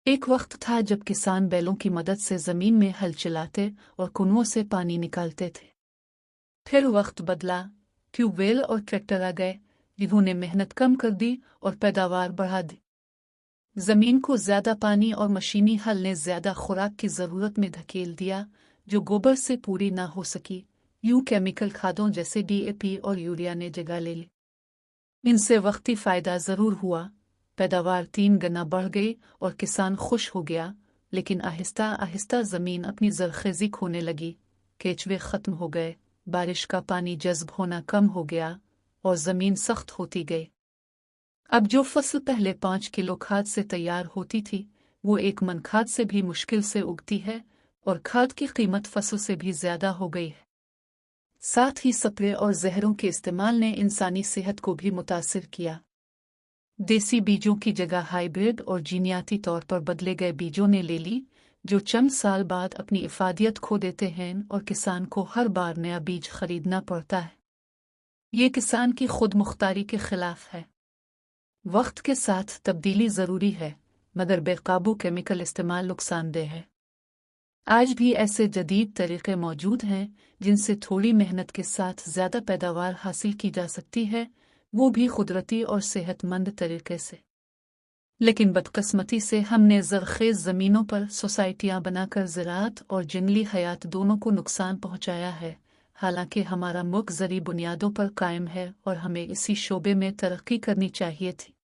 एक वक्त था जब किसान बैलों की मदद से जमीन में हल चलाते और कुओं से पानी निकालते थे। फिर वक्त बदला, ट्यूबवेल और ट्रैक्टर आ गए, जिन्होंने मेहनत कम कर दी और पैदावार बढ़ा दी। जमीन को ज्यादा पानी और मशीनी हल ने ज्यादा खुराक की जरूरत में धकेल दिया, जो गोबर से पूरी ना हो सकी। यूं केमिकल खादों जैसे डीएपी और यूरिया ने जगह ले ली। इनसे वक्ती फायदा जरूर हुआ, पैदावार 3 गुना बढ़ गई और किसान खुश हो गया, लेकिन आहिस्ता आहिस्ता जमीन अपनी जरखेजी खोने लगी, केचुए खत्म हो गए, बारिश का पानी जज्ब होना कम हो गया और जमीन सख्त होती गई। अब जो फसल पहले 5 किलो खाद से तैयार होती थी, वो 1 मन खाद से भी मुश्किल से उगती है और खाद की कीमत फसल से भी ज्यादा हो गई है। साथ ही स्प्रे और जहरों के इस्तेमाल ने इंसानी सेहत को भी मुतासिर किया। देसी बीजों की जगह हाइब्रिड और जीनियाती तौर पर बदले गए बीजों ने ले ली, जो चंद साल बाद अपनी इफादियत खो देते हैं और किसान को हर बार नया बीज खरीदना पड़ता है। ये किसान की खुद मुख्तारी के खिलाफ है। वक्त के साथ तब्दीली जरूरी है, मगर बेकाबू केमिकल इस्तेमाल नुकसानदेह है। आज भी ऐसे जदीद तरीके मौजूद हैं जिनसे थोड़ी मेहनत के साथ ज्यादा पैदावार हासिल की जा सकती है, वो भी कुदरती और सेहतमंद तरीके से। लेकिन बदकिस्मती से हमने ज़रख़ेज़ ज़मीनों पर सोसाइटियाँ बनाकर ज़राअत और जंगली हयात दोनों को नुकसान पहुँचाया है। हालांकि हमारा मुल्क ज़री बुनियादों पर कायम है और हमें इसी शोबे में तरक्की करनी चाहिए थी।